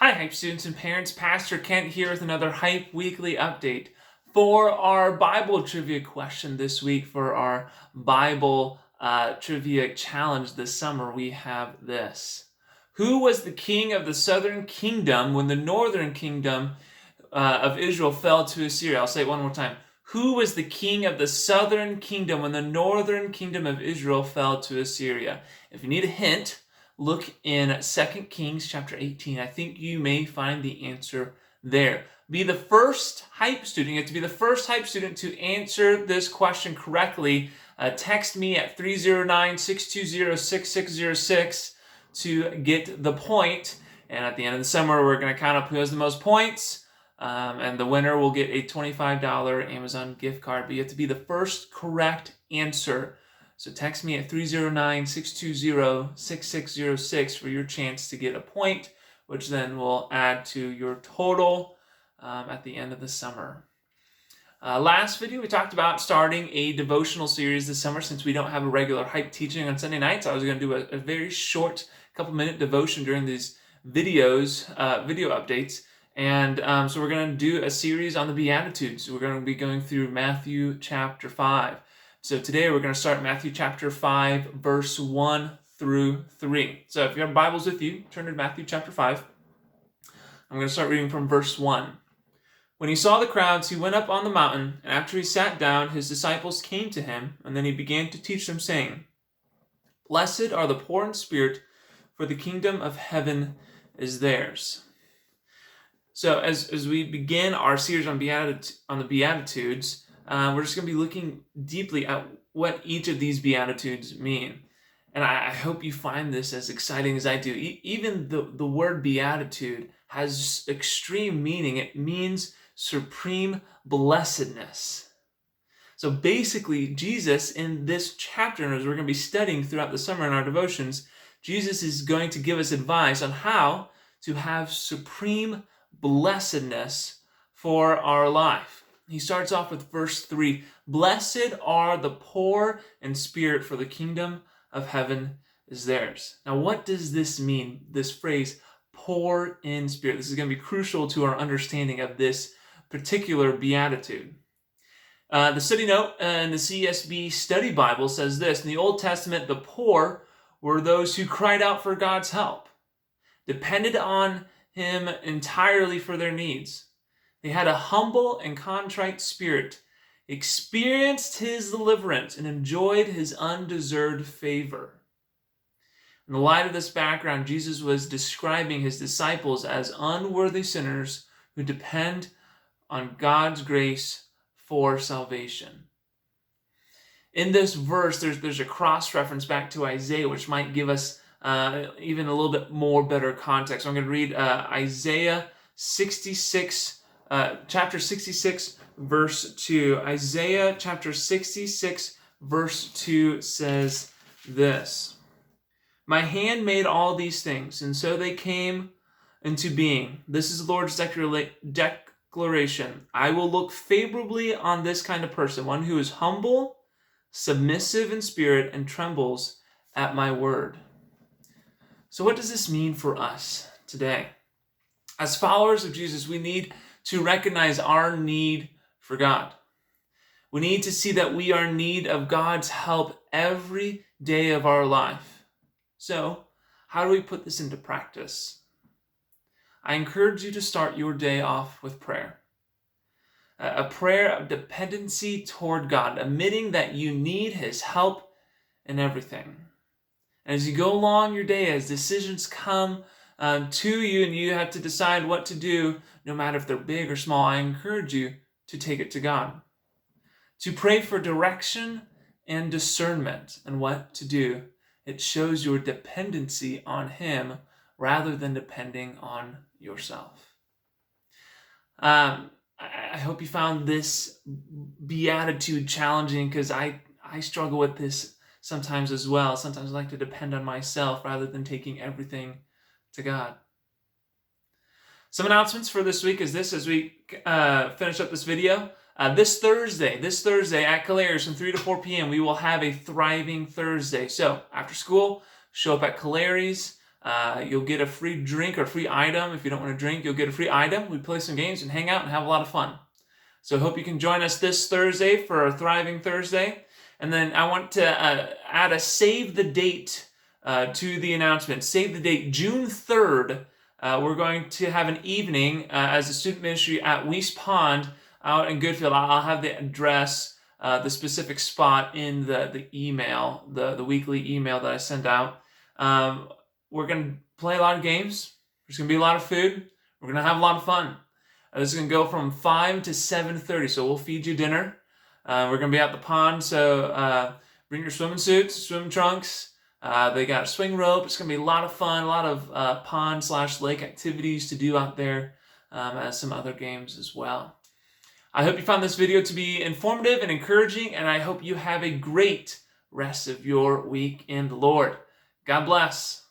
Hi, Hype students and parents. Pastor Kent here with another Hype Weekly update. For our Bible trivia question this week, for our Bible trivia challenge this summer, we have this. Who was the king of the southern kingdom when the northern kingdom of Israel fell to Assyria? I'll say it one more time. Who was the king of the southern kingdom when the northern kingdom of Israel fell to Assyria? If you need a hint, look in 2 Kings chapter 18. I think you may find the answer there. Be the first Hype student. You have to be the first Hype student to answer this question correctly. Text me at 309-620-6606 to get the point. And at the end of the summer, we're going to count up who has the most points. And the winner will get a $25 Amazon gift card. But you have to be the first correct answer. So text me at 309-620-6606 for your chance to get a point, which then will add to your total at the end of the summer. Last video, we talked about starting a devotional series this summer since we don't have a regular Hype teaching on Sunday nights. I was going to do a very short couple-minute devotion during these videos, video updates. And so we're going to do a series on the Beatitudes. We're going to be going through Matthew chapter 5. So today we're going to start Matthew chapter 5, verse 1 through 3. So if you have Bibles with you, turn to Matthew chapter 5. I'm going to start reading from verse 1. When he saw the crowds, he went up on the mountain, and after he sat down, his disciples came to him, and then he began to teach them, saying, Blessed are the poor in spirit, for the kingdom of heaven is theirs. So as we begin our series on the Beatitudes, we're just going to be looking deeply at what each of these Beatitudes mean. And I hope you find this as exciting as I do. Even the word beatitude has extreme meaning. It means supreme blessedness. So basically, Jesus in this chapter, and as we're going to be studying throughout the summer in our devotions, Jesus is going to give us advice on how to have supreme blessedness for our life. He starts off with verse 3. Blessed are the poor in spirit, for the kingdom of heaven is theirs. Now, what does this mean? This phrase, poor in spirit. This is going to be crucial to our understanding of this particular beatitude. The study note in the CSB Study Bible says this. In the Old Testament, the poor were those who cried out for God's help, depended on Him entirely for their needs. They had a humble and contrite spirit, experienced His deliverance, and enjoyed His undeserved favor. In the light of this background, Jesus was describing His disciples as unworthy sinners who depend on God's grace for salvation. In this verse, there's a cross-reference back to Isaiah, which might give us even a little bit more better context. So I'm going to read Isaiah 66, chapter 66, verse 2. Isaiah chapter 66, verse 2 says this. My hand made all these things, and so they came into being. This is the Lord's declaration. I will look favorably on this kind of person, one who is humble, submissive in spirit, and trembles at my word. So what does this mean for us today? As followers of Jesus, we need to recognize our need for God. We need to see that we are in need of God's help every day of our life. So, how do we put this into practice? I encourage you to start your day off with prayer. A prayer of dependency toward God, admitting that you need His help in everything. And as you go along your day, as decisions come to you and you have to decide what to do, no matter if they're big or small, I encourage you to take it to God. To pray for direction and discernment on what to do. It shows your dependency on Him rather than depending on yourself. I hope you found this beatitude challenging, because I struggle with this sometimes as well. Sometimes I like to depend on myself rather than taking everything to God. Some announcements for this week is this, as we finish up this video. This Thursday at Calairs from 3 to 4 p.m., we will have a Thriving Thursday. So after school, show up at Calairs. You'll get a free drink or free item. If you don't want to drink, you'll get a free item. We play some games and hang out and have a lot of fun. So I hope you can join us this Thursday for our Thriving Thursday. And then I want to add a save the date to the announcement. Save the date, June 3rd. We're going to have an evening as a student ministry at Weiss Pond out in Goodfield. I'll have the address, the specific spot in the email, the weekly email that I send out. We're going to play a lot of games. There's going to be a lot of food. We're going to have a lot of fun. This is going to go from 5 to 7:30, so we'll feed you dinner. We're going to be at the pond, so bring your swimming suits, swim trunks. They got a swing rope. It's going to be a lot of fun, a lot of pond/lake activities to do out there, as some other games as well. I hope you found this video to be informative and encouraging, and I hope you have a great rest of your week in the Lord. God bless.